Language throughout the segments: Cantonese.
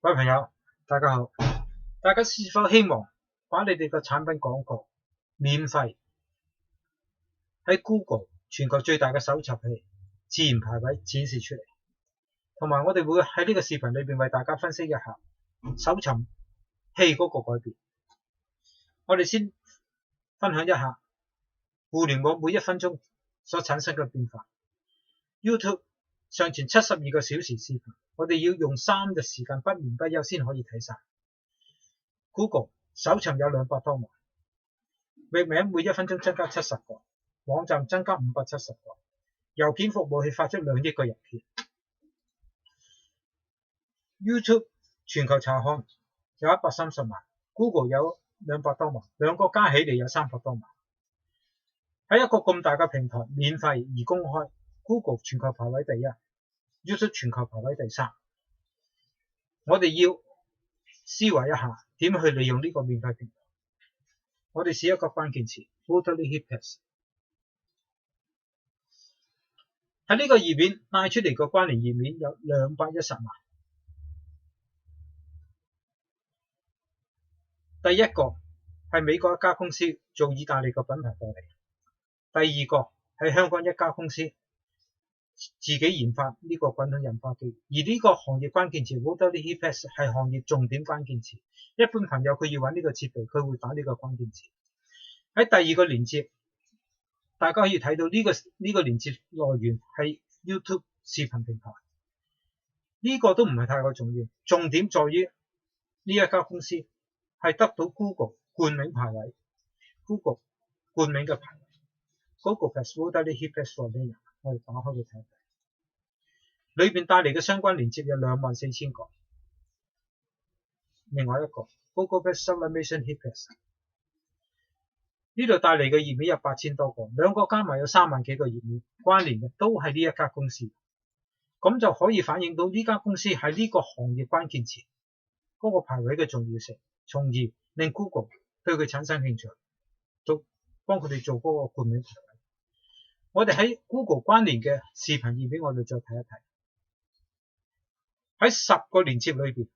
各位朋友，大家好。大家是否希望把你哋嘅產品廣告免費喺 Google 全球最大嘅搜尋器自然排位展示出嚟？同埋我哋會喺呢個視頻裏邊為大家分析一下搜尋器嗰個改變。我哋先分享一下互聯網每1分鐘所產生嘅變化。YouTube 上傳72個小時視頻，我哋要用3日時間不眠不休先可以睇晒。Google 搜尋有200多萬，域名每1分鐘增加70個，網站增加570個，郵件服務器發出2億個郵件。YouTube 全球查看有130萬，Google 有200多萬，兩個加起嚟有300多萬。喺一個咁大嘅平台，免費而公開， Google 全球排位第1， YouTube 全球排位第3。我哋要思維一下點去利用呢個免費平台。我哋試一個關鍵詞 Totally Hipsters。 喺呢個頁面帶出嚟個關聯頁面有210萬。第一個係美國一家公司做意大利嘅品牌代理，第二個係香港一家公司自己研發呢個滾筒印花機，而呢個行業關鍵詞 Totally Hipsters 係行業重點關鍵詞。一般朋友佢要揾呢個設備，佢會打呢個關鍵詞。喺第二個連接，大家可以睇到呢個連接來源係 YouTube 視頻平台。呢個都唔係太過重要，重點在於呢一家公司係得到 Google 冠名排位， Google 冠名嘅排位 Google has Totally Hipsters for Life。我哋打開佢睇睇，裏邊帶嚟嘅相關連接有24000個。另外一個 Google Best Sublimation Hipsters， 呢度帶嚟嘅頁面有8000多個，兩個加埋有3萬幾個頁面，關聯嘅都係呢一家公司。咁就可以反映到呢家公司喺呢個行業關鍵詞嗰個排位嘅重要性，從而令 Google 對佢產生興趣，幫佢哋做嗰個冠名排位。我哋喺 Google 關聯嘅視頻頁面，我哋再睇一睇。喺10個連接裏邊，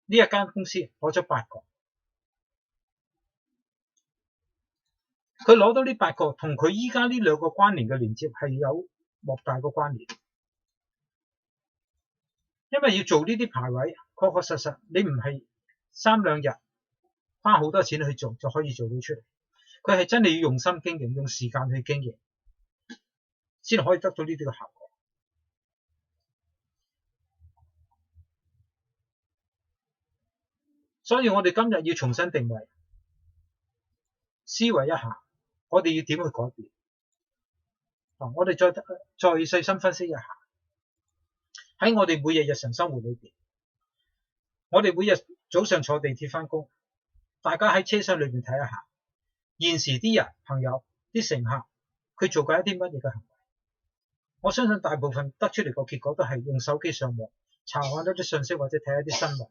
呢一間公司攞咗8個，佢攞到呢8個，同佢依家呢2個關聯嘅連接係有莫大個關聯。因為要做呢啲排位，確確實實你唔係3兩日花好多錢去做就可以做到出嚟，佢係真係要用心經營，用時間去經營，先可以得到呢啲嘅效果。所以我哋今日要重新定位，思維一下，我哋要點去改變。我哋再細心分析一下，喺我哋每日日常生活裏邊，我哋每日早上坐地鐵返工，大家喺車廂裏邊睇一下，現時啲人朋友啲乘客佢做緊一啲乜嘢嘅行為？我相信大部分得出嚟個結果都係用手機上網查看一啲信息，或者睇一啲新聞，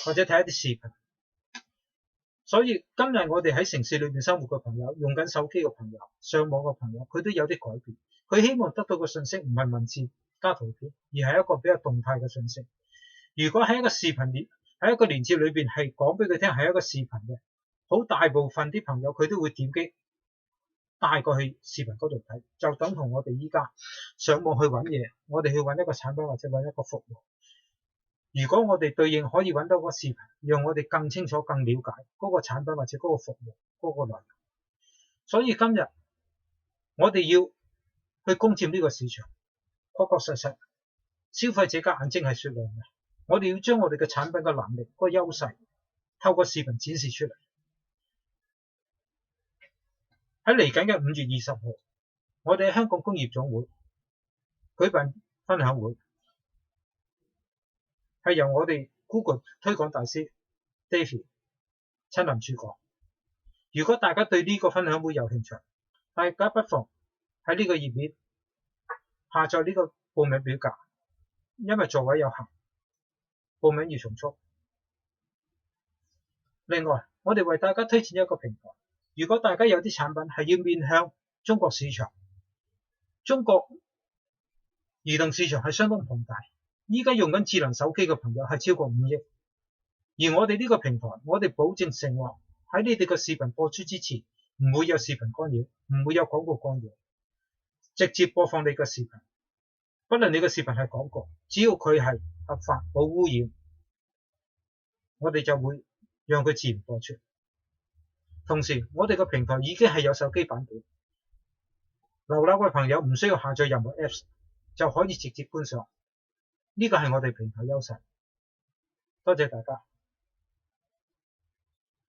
或者睇一啲視頻。所以今日我哋喺城市裏面生活嘅朋友，用緊手機嘅朋友，上網嘅朋友，佢都有啲改變。佢希望得到嘅信息唔係文字加圖片，而係一個比較動態嘅信息。如果喺一個視頻喺一個連接裏邊係講俾佢聽係一個視頻嘅，好大部分啲朋友佢都會點擊帶過去視頻嗰度睇，就等同我哋依家上網去揾嘢，我哋去揾一個產品或者揾一個服務。如果我哋對應可以揾到個視頻，讓我哋更清楚更了解嗰個產品或者嗰個服務嗰個內容。所以今日我哋要去攻佔呢個市場，確確實實消費者嘅眼睛係雪亮嘅，我哋要將我哋嘅產品嘅能力、個優勢透過視頻展示出嚟。喺嚟緊嘅5月20號，我哋喺香港工業總會舉辦分享會，係由我哋 Google 推廣大師 David 親臨主講。如果大家對呢個分享會有興趣，大家不妨喺呢個頁面下載呢個報名表格，因為座位有限，報名要從速。另外，我哋為大家推薦一個平台，如果大家有啲產品係要面向中國市場，中國移動市場係相當龐大，依家用緊智能手機嘅朋友係超過5億，而我哋呢個平台，我哋保證承諾喺你哋嘅視頻播出之前，唔會有視頻干擾，唔會有廣告干擾，直接播放你嘅視頻。不論你嘅視頻係廣告，只要佢係合法冇污染，我哋就會讓佢自然播出。同時，我哋嘅平台已經係有手機版本，流流嘅朋友唔需要下載任何 Apps 就可以直接觀賞，呢個係我哋平台優勢。多謝大家。